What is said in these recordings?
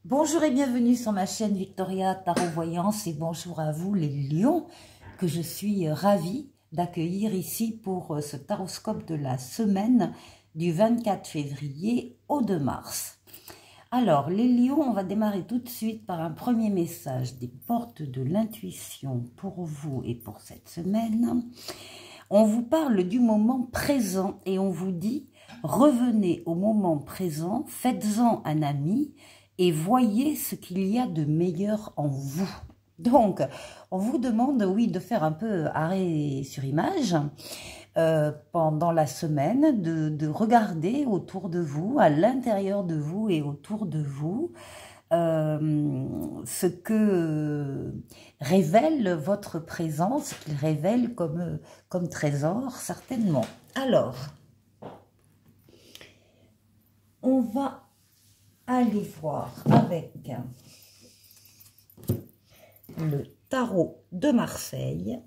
Bonjour et bienvenue sur ma chaîne Victoria Tarot Voyance et bonjour à vous les lions que je suis ravie d'accueillir ici pour ce taroscope de la semaine du 24 février au 2 mars. Alors les lions, on va démarrer tout de suite par un premier message des portes de l'intuition pour vous et pour cette semaine. On vous parle du moment présent et on vous dit revenez au moment présent, faites-en un ami et voyez ce qu'il y a de meilleur en vous. Donc, on vous demande, oui, de faire un peu arrêt sur image pendant la semaine, de regarder autour de vous, à l'intérieur de vous et autour de vous, ce que révèle votre présence, ce qu'il révèle comme trésor, certainement. Alors, on va aller voir avec le tarot de Marseille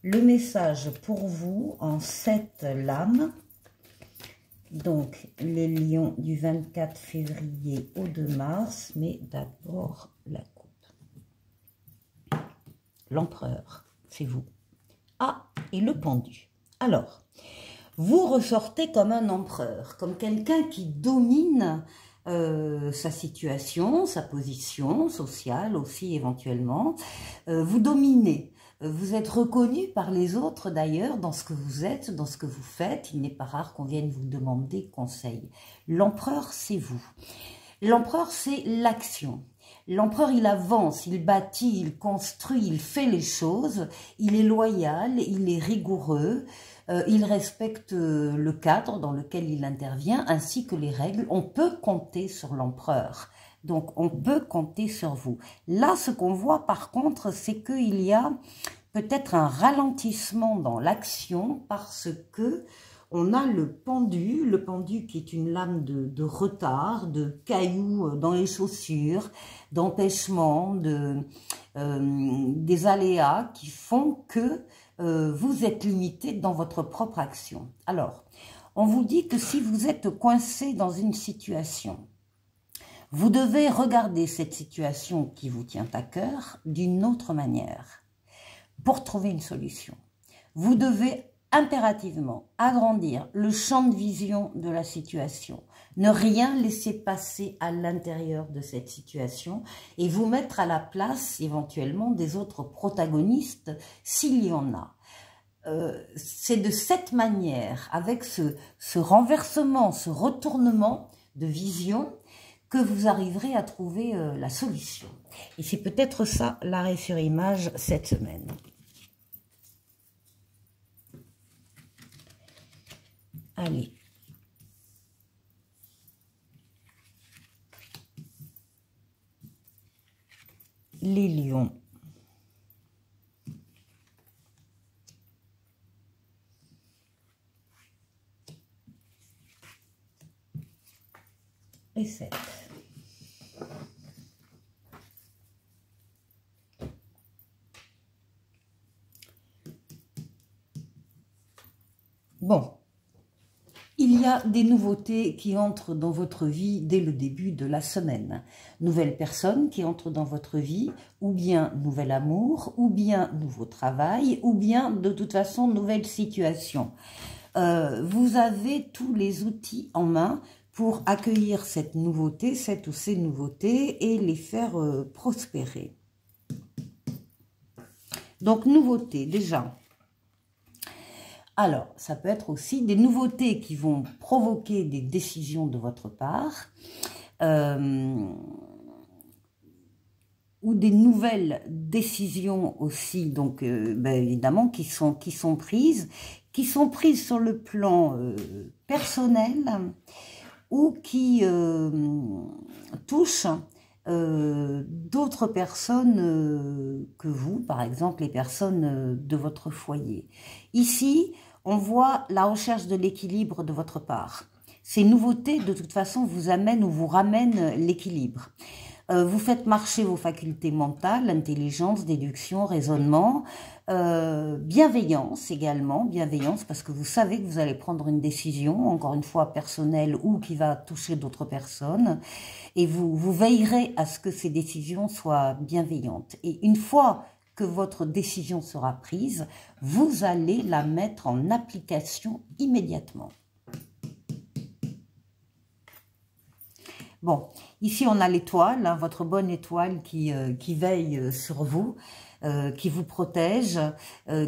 le message pour vous en 7 lames. Donc, les lions du 24 février au 2 mars, mais d'abord la coupe. L'empereur, c'est vous. Ah, et le pendu. Alors, vous ressortez comme un empereur, comme quelqu'un qui domine sa situation, sa position sociale aussi éventuellement. Vous dominez. Vous êtes reconnu par les autres d'ailleurs dans ce que vous êtes, dans ce que vous faites. Il n'est pas rare qu'on vienne vous demander conseil. L'empereur, c'est vous. L'empereur, c'est l'action. L'empereur, il avance, il bâtit, il construit, il fait les choses. Il est loyal, il est rigoureux. Il respecte le cadre dans lequel il intervient ainsi que les règles. On peut compter sur l'empereur. Donc, on peut compter sur vous. Là, ce qu'on voit par contre, c'est qu'il y a peut-être un ralentissement dans l'action parce que on a le pendu qui est une lame de retard, de cailloux dans les chaussures, d'empêchement, des aléas qui font que vous êtes limité dans votre propre action. Alors, on vous dit que si vous êtes coincé dans une situation, vous devez regarder cette situation qui vous tient à cœur d'une autre manière pour trouver une solution. Vous devez impérativement agrandir le champ de vision de la situation, ne rien laisser passer à l'intérieur de cette situation et vous mettre à la place éventuellement des autres protagonistes s'il y en a. C'est de cette manière, avec ce renversement, ce retournement de vision, que vous arriverez à trouver la solution. Et c'est peut-être ça l'arrêt sur image cette semaine. Allez. Les lions. Et 7. Bon, il y a des nouveautés qui entrent dans votre vie dès le début de la semaine. Nouvelles personnes qui entrent dans votre vie, ou bien nouvel amour, ou bien nouveau travail, ou bien de toute façon nouvelle situation. Vous avez tous les outils en main pour accueillir cette nouveauté, cette ou ces nouveautés et les faire prospérer. Donc, nouveauté, déjà. Alors, ça peut être aussi des nouveautés qui vont provoquer des décisions de votre part, ou des nouvelles décisions aussi, donc évidemment, qui sont prises sur le plan personnel, ou qui touchent d'autres personnes que vous, par exemple les personnes de votre foyer. Ici, on voit la recherche de l'équilibre de votre part. Ces nouveautés, de toute façon, vous amènent ou vous ramènent l'équilibre. Vous faites marcher vos facultés mentales, intelligence, déduction, raisonnement, bienveillance également, bienveillance parce que vous savez que vous allez prendre une décision, encore une fois personnelle ou qui va toucher d'autres personnes, et vous veillerez à ce que ces décisions soient bienveillantes. Et une fois que votre décision sera prise, vous allez la mettre en application immédiatement. Bon, ici on a l'étoile, hein, votre bonne étoile qui veille sur vous, qui vous protège,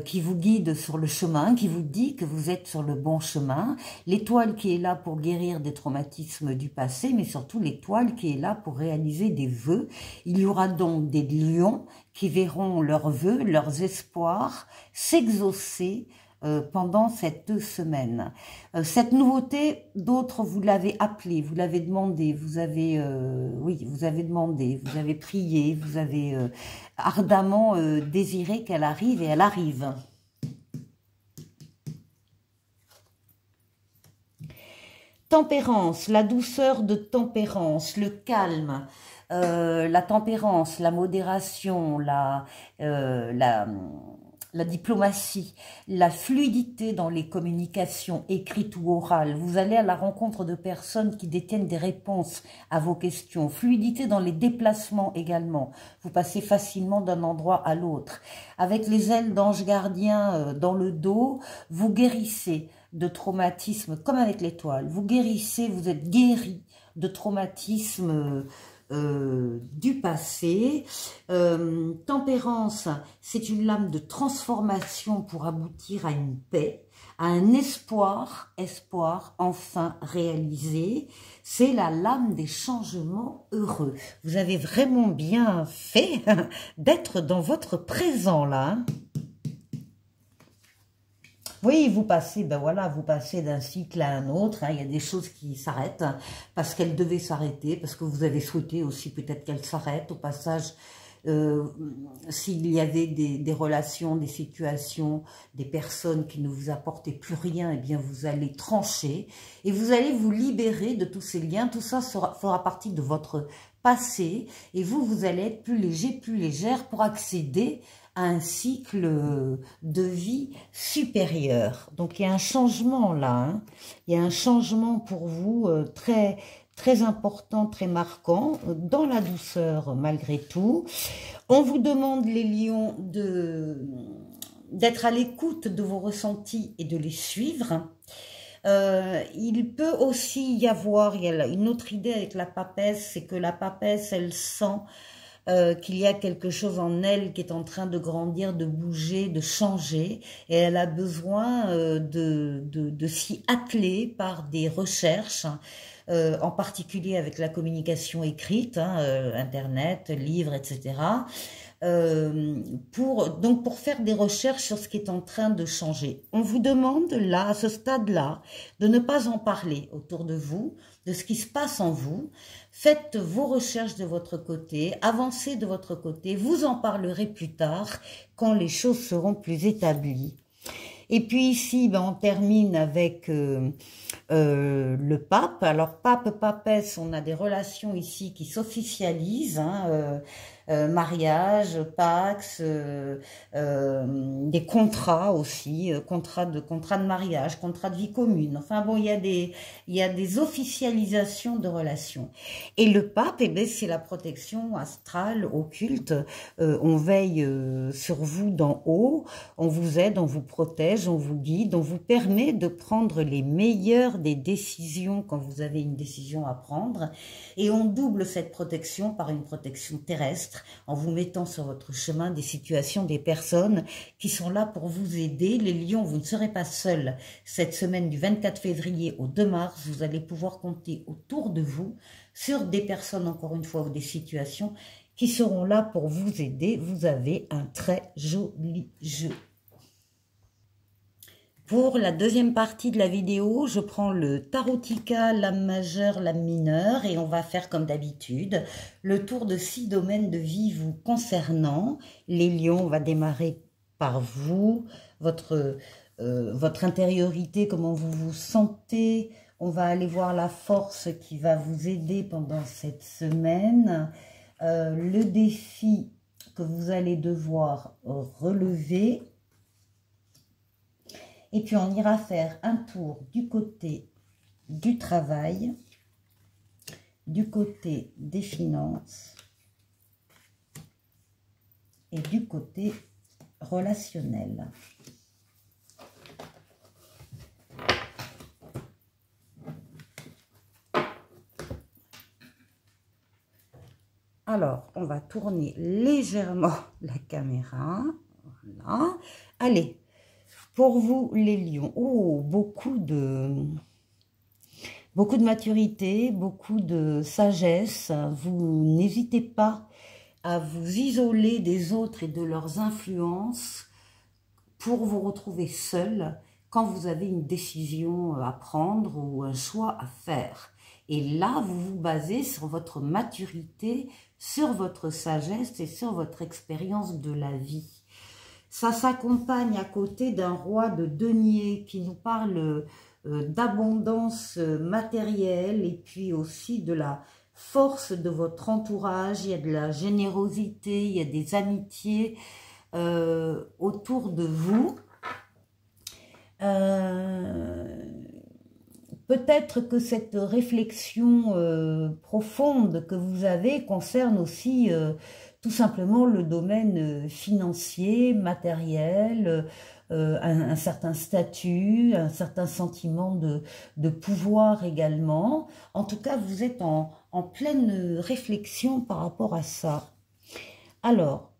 qui vous guide sur le chemin, qui vous dit que vous êtes sur le bon chemin. L'étoile qui est là pour guérir des traumatismes du passé, mais surtout l'étoile qui est là pour réaliser des vœux. Il y aura donc des lions qui verront leurs vœux, leurs espoirs s'exaucer pendant cette 2 semaines. Cette nouveauté, d'autres vous l'avez appelée, vous l'avez demandé, vous avez, oui, vous avez demandé, vous avez prié, vous avez ardemment désiré qu'elle arrive et elle arrive. Tempérance, la douceur de tempérance, le calme, la tempérance, la modération, la diplomatie, la fluidité dans les communications écrites ou orales. Vous allez à la rencontre de personnes qui détiennent des réponses à vos questions. Fluidité dans les déplacements également. Vous passez facilement d'un endroit à l'autre. Avec les ailes d'ange gardien dans le dos, vous guérissez de traumatismes comme avec l'étoile. Vous guérissez, vous êtes guéri de traumatismes du passé. Tempérance, c'est une lame de transformation pour aboutir à une paix, à un espoir enfin réalisé. C'est la lame des changements heureux. Vous avez vraiment bien fait d'être dans votre présent là. Hein. Oui, vous passez, ben voilà, vous passez d'un cycle à un autre. Hein, il y a des choses qui s'arrêtent hein, parce qu'elles devaient s'arrêter, parce que vous avez souhaité aussi peut-être qu'elles s'arrêtent. Au passage, s'il y avait des relations, des situations, des personnes qui ne vous apportaient plus rien, eh bien vous allez trancher et vous allez vous libérer de tous ces liens. Tout ça fera partie de votre passé et vous allez être plus léger, plus légère pour accéder à un cycle de vie supérieur. Donc il y a un changement là, hein. Il y a un changement pour vous très important, très marquant, dans la douceur malgré tout. On vous demande les lions d'être à l'écoute de vos ressentis et de les suivre. Il peut aussi y avoir, il y a une autre idée avec la papesse, c'est que la papesse, elle sent qu'il y a quelque chose en elle qui est en train de grandir, de bouger, de changer, et elle a besoin de s'y atteler par des recherches, en particulier avec la communication écrite, hein, Internet, livres, etc., pour faire des recherches sur ce qui est en train de changer. On vous demande là, à ce stade-là, de ne pas en parler autour de vous, de ce qui se passe en vous. Faites vos recherches de votre côté, avancez de votre côté, vous en parlerez plus tard quand les choses seront plus établies. Et puis ici, ben, on termine avec le pape. Alors pape, papesse, on a des relations ici qui s'officialisent, hein, mariage, pax, des contrats aussi, contrats de mariage, contrats de vie commune. Enfin bon, il y a des officialisations de relations. Et le pape, eh bien, c'est la protection astrale, occulte. On veille sur vous d'en haut, on vous aide, on vous protège, on vous guide, on vous permet de prendre les meilleures des décisions quand vous avez une décision à prendre. Et on double cette protection par une protection terrestre, en vous mettant sur votre chemin des situations, des personnes qui sont là pour vous aider. Les lions, vous ne serez pas seuls. Cette semaine du 24 février au 2 mars, vous allez pouvoir compter autour de vous sur des personnes, encore une fois, ou des situations qui seront là pour vous aider. Vous avez un très joli jeu. Pour la deuxième partie de la vidéo, je prends le Tarotica, lame majeure, lame mineure, et on va faire comme d'habitude le tour de 6 domaines de vie vous concernant. Les lions, on va démarrer par vous, votre intériorité, comment vous vous sentez. On va aller voir la force qui va vous aider pendant cette semaine. le défi que vous allez devoir relever. Et puis, on ira faire un tour du côté du travail, du côté des finances et du côté relationnel. Alors, on va tourner légèrement la caméra. Voilà. Allez, pour vous les lions, oh, beaucoup de maturité, beaucoup de sagesse. Vous n'hésitez pas à vous isoler des autres et de leurs influences pour vous retrouver seul quand vous avez une décision à prendre ou un choix à faire. Et là, vous vous basez sur votre maturité, sur votre sagesse et sur votre expérience de la vie. Ça s'accompagne à côté d'un roi de denier qui nous parle d'abondance matérielle et puis aussi de la force de votre entourage. Il y a de la générosité, il y a des amitiés autour de vous. Peut-être que cette réflexion profonde que vous avez concerne aussi tout simplement le domaine financier, matériel, un certain statut, un certain sentiment de pouvoir également. En tout cas, vous êtes en pleine réflexion par rapport à ça. Alors,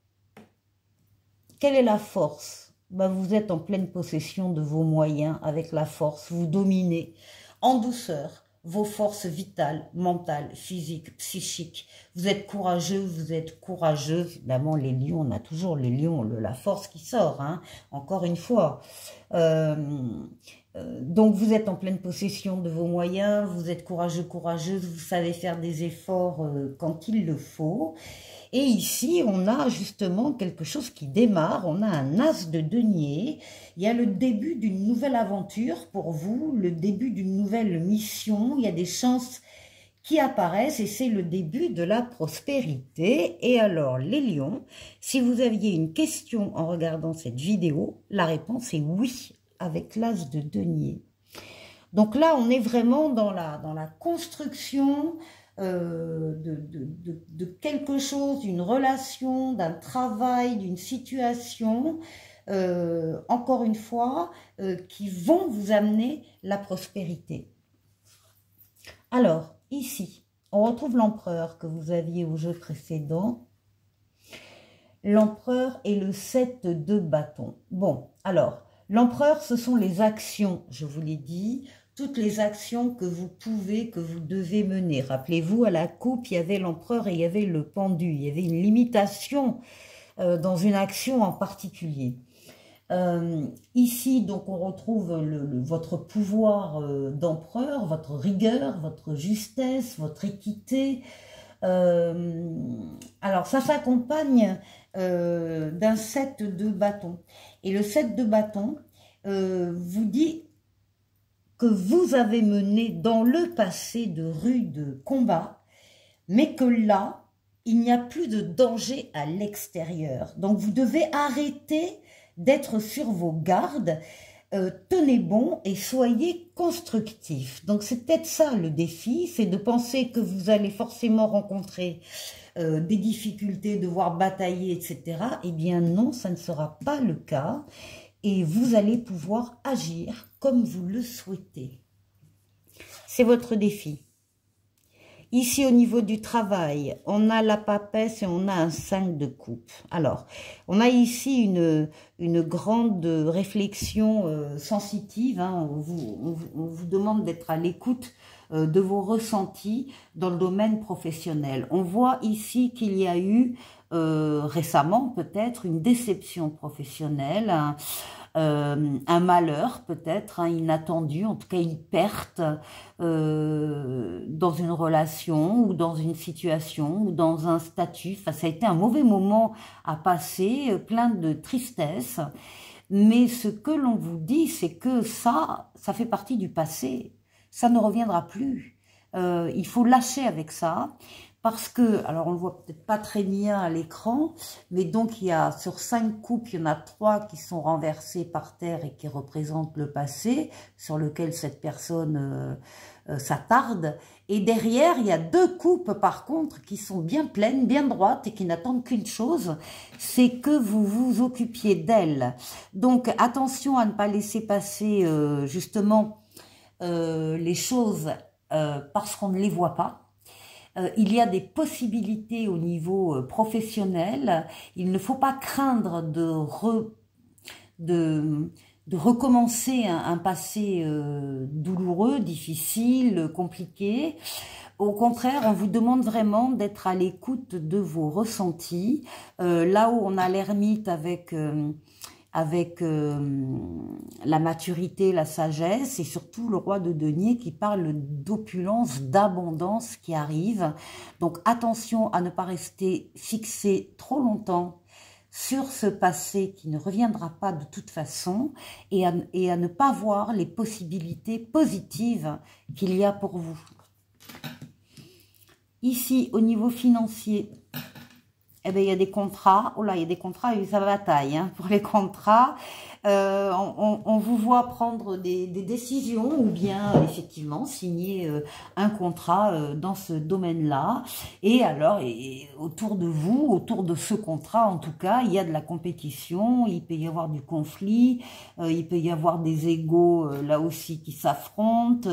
quelle est la force? Ben, vous êtes en pleine possession de vos moyens avec la force, vous dominez en douceur vos forces vitales, mentales, physiques, psychiques. Vous êtes courageux, vous êtes courageux. Évidemment, les lions, on a toujours les lions, la force qui sort, hein, encore une fois. Donc, vous êtes en pleine possession de vos moyens, vous êtes courageux, courageuse, vous savez faire des efforts quand il le faut. Et ici, on a justement quelque chose qui démarre, on a un as de denier, il y a le début d'une nouvelle aventure pour vous, le début d'une nouvelle mission, il y a des chances qui apparaissent et c'est le début de la prospérité. Et alors, les lions, si vous aviez une question en regardant cette vidéo, la réponse est oui, avec l'as de denier. Donc là, on est vraiment dans la construction de quelque chose, d'une relation, d'un travail, d'une situation, encore une fois, qui vont vous amener la prospérité. Alors, ici, on retrouve l'empereur que vous aviez au jeu précédent. L'empereur et le 7 de bâton. Bon, alors, l'empereur, ce sont les actions, je vous l'ai dit, toutes les actions que vous pouvez, que vous devez mener. Rappelez-vous, à la coupe, il y avait l'empereur et il y avait le pendu. Il y avait une limitation dans une action en particulier. Ici, donc, on retrouve votre pouvoir d'empereur, votre rigueur, votre justesse, votre équité. Alors, ça s'accompagne d'un 7 de bâton. Et le 7 de bâton vous dit que vous avez mené dans le passé de rudes combats, mais que là, il n'y a plus de danger à l'extérieur. Donc, vous devez arrêter d'être sur vos gardes, tenez bon et soyez constructif. Donc, c'est peut-être ça le défi, c'est de penser que vous allez forcément rencontrer des difficultés, devoir batailler, etc. Eh bien non, ça ne sera pas le cas. Et vous allez pouvoir agir comme vous le souhaitez. C'est votre défi. Ici, au niveau du travail, on a la papesse et on a un 5 de coupe. Alors, on a ici une grande réflexion sensitive. Hein. On vous demande d'être à l'écoute de vos ressentis dans le domaine professionnel. On voit ici qu'il y a eu récemment peut-être une déception professionnelle, un malheur peut-être, hein, inattendu, en tout cas une perte dans une relation ou dans une situation ou dans un statut. Enfin, ça a été un mauvais moment à passer, plein de tristesse. Mais ce que l'on vous dit, c'est que ça fait partie du passé. Ça ne reviendra plus. Il faut lâcher avec ça. parce que, alors on le voit peut-être pas très bien à l'écran, mais donc il y a sur 5 coupes, il y en a 3 qui sont renversées par terre et qui représentent le passé, sur lequel cette personne s'attarde. Et derrière, il y a 2 coupes par contre qui sont bien pleines, bien droites et qui n'attendent qu'une chose, c'est que vous vous occupiez d'elles. Donc attention à ne pas laisser passer justement les choses parce qu'on ne les voit pas. Il y a des possibilités au niveau professionnel. Il ne faut pas craindre de recommencer un passé douloureux, difficile, compliqué. Au contraire, on vous demande vraiment d'être à l'écoute de vos ressentis. Là où on a l'ermite avec la maturité, la sagesse, et surtout le roi de denier qui parle d'opulence, d'abondance qui arrive. Donc attention à ne pas rester fixé trop longtemps sur ce passé qui ne reviendra pas de toute façon, et à ne pas voir les possibilités positives qu'il y a pour vous. Ici, au niveau financier, eh bien, il y a des contrats. Oh là, il y a des contrats et ça bataille hein, pour les contrats. On vous voit prendre des décisions ou bien effectivement signer un contrat dans ce domaine-là. Et alors, autour de vous, autour de ce contrat, en tout cas, il y a de la compétition, il peut y avoir du conflit, il peut y avoir des égos là aussi qui s'affrontent,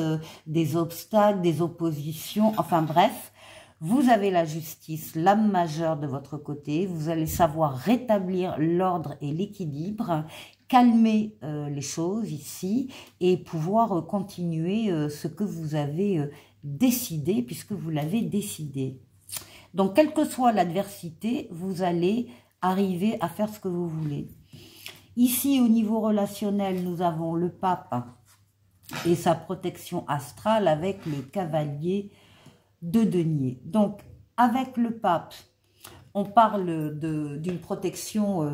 des obstacles, des oppositions, enfin bref. Vous avez la justice, l'âme majeure de votre côté. Vous allez savoir rétablir l'ordre et l'équilibre, calmer les choses ici et pouvoir continuer ce que vous avez décidé puisque vous l'avez décidé. Donc, quelle que soit l'adversité, vous allez arriver à faire ce que vous voulez. Ici, au niveau relationnel, nous avons le pape et sa protection astrale avec le cavalier de denier. Donc, avec le pape, on parle d'une protection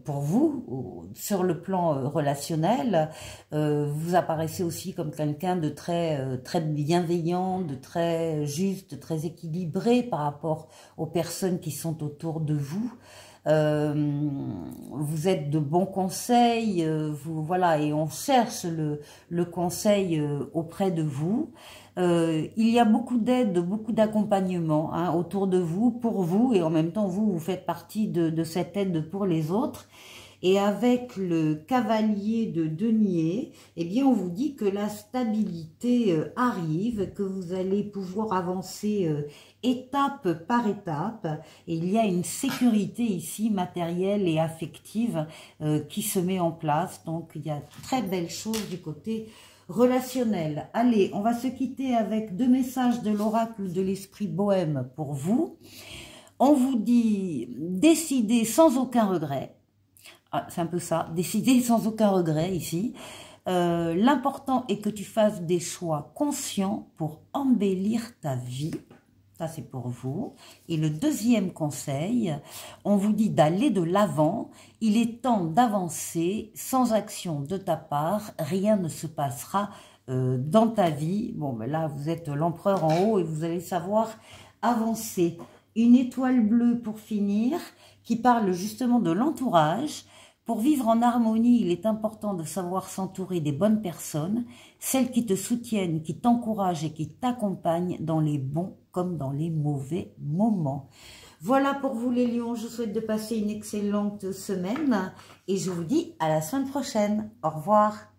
pour vous, sur le plan relationnel. Vous apparaissez aussi comme quelqu'un de très bienveillant, de très juste, de très équilibré par rapport aux personnes qui sont autour de vous. Vous êtes de bons conseils, voilà, et on cherche le conseil auprès de vous. Il y a beaucoup d'aide, beaucoup d'accompagnement hein, autour de vous, pour vous, et en même temps, vous faites partie de cette aide pour les autres. Et avec le cavalier de denier, eh bien, on vous dit que la stabilité arrive, que vous allez pouvoir avancer étape par étape. Et il y a une sécurité ici, matérielle et affective, qui se met en place. Donc, il y a très belles choses du côté relationnel. Allez, on va se quitter avec 2 messages de l'oracle de l'esprit bohème pour vous. On vous dit décidez sans aucun regret. Ah, c'est un peu ça, décider sans aucun regret ici. L'important est que tu fasses des choix conscients pour embellir ta vie. Ça, c'est pour vous. Et le deuxième conseil, on vous dit d'aller de l'avant. Il est temps d'avancer. Sans action de ta part, rien ne se passera dans ta vie. Bon, ben là, vous êtes l'empereur en haut et vous allez savoir avancer. Une étoile bleue pour finir, qui parle justement de l'entourage. Pour vivre en harmonie, il est important de savoir s'entourer des bonnes personnes, celles qui te soutiennent, qui t'encouragent et qui t'accompagnent dans les bons comme dans les mauvais moments. Voilà pour vous les lions, je vous souhaite de passer une excellente semaine et je vous dis à la semaine prochaine. Au revoir.